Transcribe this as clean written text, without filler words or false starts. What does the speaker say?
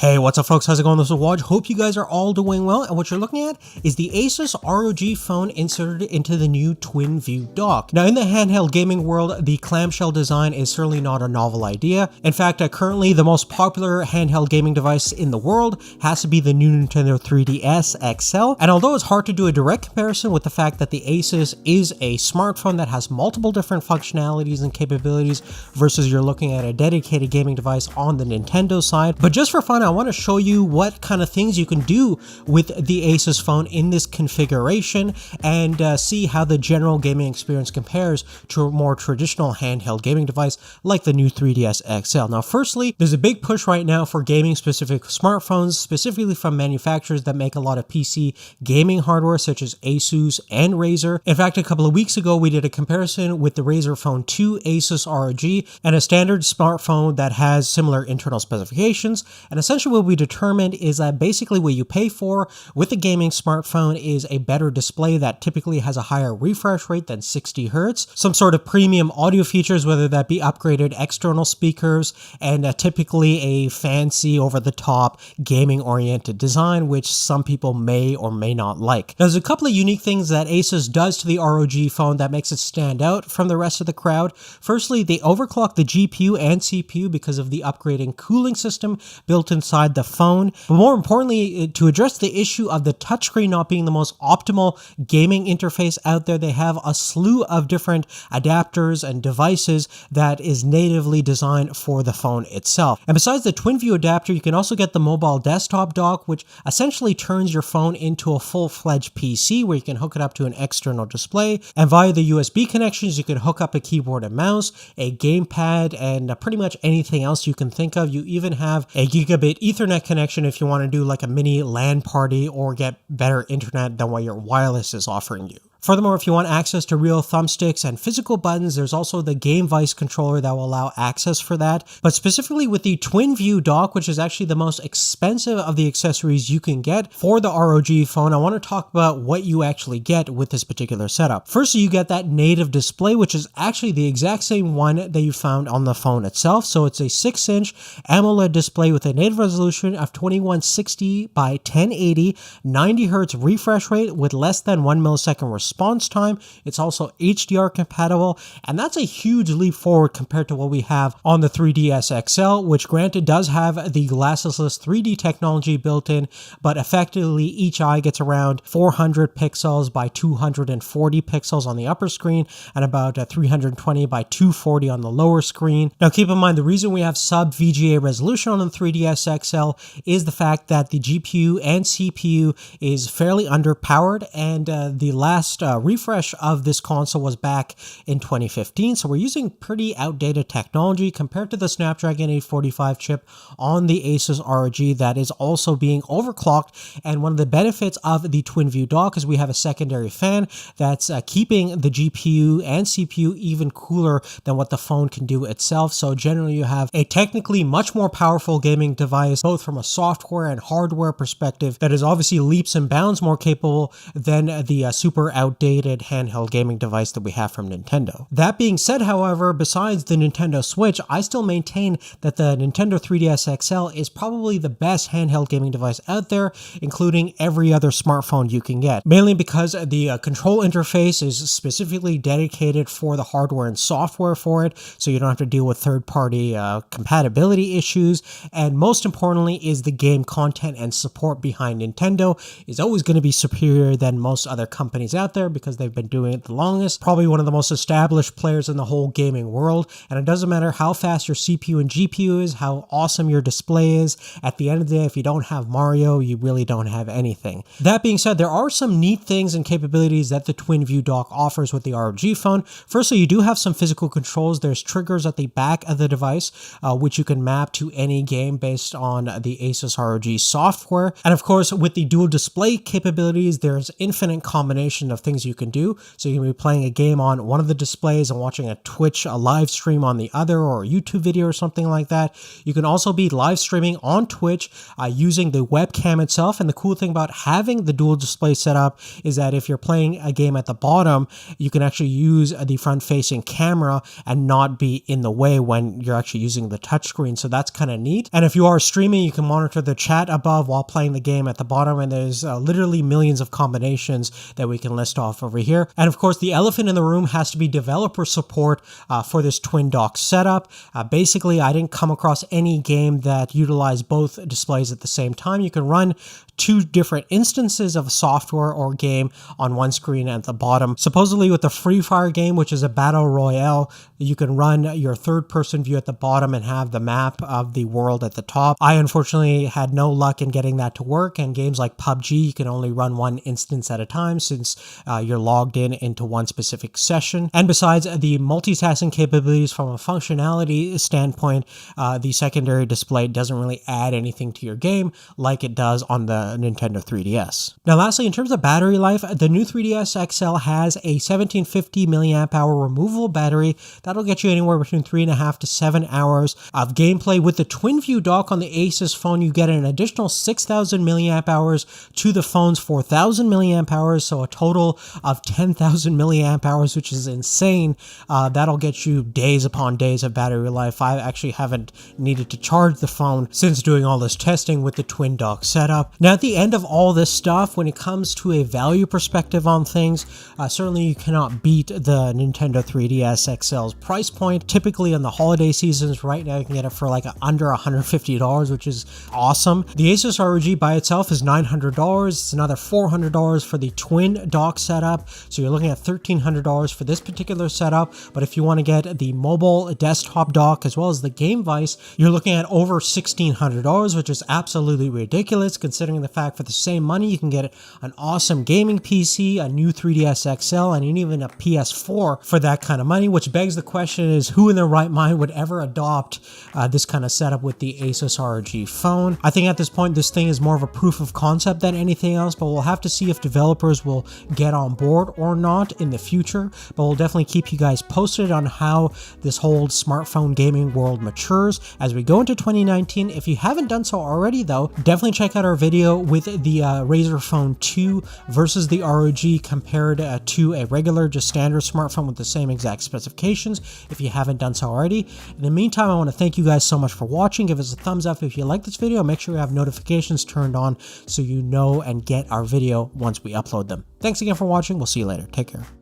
Hey, what's up folks, how's it going? This is Waj. Hope you guys are all doing well, and what you're looking at is the Asus ROG phone inserted into the new twin view dock. Now in the handheld gaming world, the clamshell design is certainly not a novel idea. In fact, currently the most popular handheld gaming device in the world has to be the new Nintendo 3DS XL, and although it's hard to do a direct comparison with the fact that the Asus is a smartphone that has multiple different functionalities and capabilities versus you're looking at a dedicated gaming device on the Nintendo side, but just for fun, I want to show you what kind of things you can do with the Asus phone in this configuration and see how the general gaming experience compares to a more traditional handheld gaming device like the new 3DS XL. Now, firstly, there's a big push right now for gaming-specific smartphones, specifically from manufacturers that make a lot of PC gaming hardware such as Asus and Razer. In fact, a couple of weeks ago, we did a comparison with the Razer Phone 2 Asus ROG and a standard smartphone that has similar internal specifications, and essentially what we determined is that basically what you pay for with a gaming smartphone is a better display that typically has a higher refresh rate than 60 Hz, some sort of premium audio features, whether that be upgraded external speakers, and typically a fancy over-the-top gaming-oriented design, which some people may or may not like. Now, there's a couple of unique things that Asus does to the ROG phone that makes it stand out from the rest of the crowd. Firstly, they overclock the GPU and CPU because of the upgrading cooling system built inside the phone. But more importantly, to address the issue of the touchscreen not being the most optimal gaming interface out there, they have a slew of different adapters and devices that is natively designed for the phone itself. And besides the twin view adapter, you can also get the mobile desktop dock, which essentially turns your phone into a full-fledged PC where you can hook it up to an external display. And via the USB connections, you can hook up a keyboard and mouse, a gamepad, and pretty much anything else you can think of. You even have a gigabit Ethernet connection if you want to do like a mini LAN party or get better internet than what your wireless is offering you. Furthermore, if you want access to real thumbsticks and physical buttons, there's also the Game Vice controller that will allow access for that. But specifically with the twin view dock, which is actually the most expensive of the accessories you can get for the ROG phone, I want to talk about what you actually get with this particular setup. First, you get that native display, which is actually the exact same one that you found on the phone itself. So it's a 6-inch AMOLED display with a native resolution of 2160 by 1080, 90 Hz refresh rate with less than 1 millisecond response time. It's also HDR compatible, and that's a huge leap forward compared to what we have on the 3DS XL, which granted does have the glassesless 3D technology built in, but effectively each eye gets around 400 pixels by 240 pixels on the upper screen and about 320 by 240 on the lower screen. Now keep in mind, the reason we have sub VGA resolution on the 3DS XL is the fact that the GPU and CPU is fairly underpowered, and the last refresh of this console was back in 2015, so we're using pretty outdated technology compared to the Snapdragon 845 chip on the Asus ROG that is also being overclocked. And one of the benefits of the twin view dock is we have a secondary fan that's keeping the GPU and CPU even cooler than what the phone can do itself. So generally you have a technically much more powerful gaming device, both from a software and hardware perspective, that is obviously leaps and bounds more capable than the super outdated handheld gaming device that we have from Nintendo. That being said, however, besides the Nintendo Switch, I still maintain that the Nintendo 3DS XL is probably the best handheld gaming device out there, including every other smartphone you can get, mainly because the control interface is specifically dedicated for the hardware and software for it, so you don't have to deal with third-party compatibility issues, and most importantly is the game content and support behind Nintendo is always going to be superior than most other companies out there because they've been doing it the longest, probably one of the most established players in the whole gaming world. And it doesn't matter how fast your CPU and GPU is, how awesome your display is, at the end of the day, if you don't have Mario, you really don't have anything. That being said, there are some neat things and capabilities that the twin view dock offers with the ROG phone. Firstly, you do have some physical controls. There's triggers at the back of the device, which you can map to any game based on the Asus ROG software. And of course, with the dual display capabilities, there's infinite combination of things things you can do. So you can be playing a game on one of the displays and watching a Twitch, a live stream on the other, or a YouTube video or something like that. You can also be live streaming on Twitch using the webcam itself. And the cool thing about having the dual display set up is that if you're playing a game at the bottom, you can actually use the front-facing camera and not be in the way when you're actually using the touchscreen. So that's kind of neat. And if you are streaming, you can monitor the chat above while playing the game at the bottom. And there's literally millions of combinations that we can list off over here. And of course, the elephant in the room has to be developer support for this twin dock setup. Basically, I didn't come across any game that utilized both displays at the same time. You can run two different instances of software or game on one screen at the bottom. Supposedly with the Free Fire game, which is a battle royale, you can run your third-person view at the bottom and have the map of the world at the top. I unfortunately had no luck in getting that to work, and games like PUBG, you can only run one instance at a time since you're logged into one specific session. And besides the multitasking capabilities from a functionality standpoint, the secondary display doesn't really add anything to your game like it does on the Nintendo 3DS. Now lastly, in terms of battery life, the new 3DS XL has a 1750 mAh removable battery. That'll get you anywhere between 3.5 to 7 hours of gameplay. With the twin view dock on the Asus phone, you get an additional 6,000 mAh to the phone's 4,000 mAh, so a total of 10,000 mAh, which is insane. That'll get you days upon days of battery life. I actually haven't needed to charge the phone since doing all this testing with the twin dock setup. Now, at the end of all this stuff, when it comes to a value perspective on things, certainly you cannot beat the Nintendo 3DS XL's price point. Typically on the holiday seasons, right now you can get it for like under $150, which is awesome. The Asus ROG by itself is $900. It's another $400 for the twin dock setup. So you're looking at $1,300 for this particular setup. But if you want to get the mobile desktop dock as well as the Game Vice, you're looking at over $1,600, which is absolutely ridiculous considering the fact for the same money you can get an awesome gaming PC, a new 3DS XL, and even a PS4 for that kind of money, which begs the question is who in their right mind would ever adopt this kind of setup with the Asus ROG phone. I think at this point this thing is more of a proof of concept than anything else, but we'll have to see if developers will get on board or not in the future. But we'll definitely keep you guys posted on how this whole smartphone gaming world matures as we go into 2019. If you haven't done so already though, definitely check out our video with the Razer Phone 2 versus the ROG compared to a regular just standard smartphone with the same exact specifications if you haven't done so already. In the meantime, I want to thank you guys so much for watching. Give us a thumbs up if you like this video. Make sure you have notifications turned on so you know and get our video once we upload them. Thanks again for watching. We'll see you later. Take care.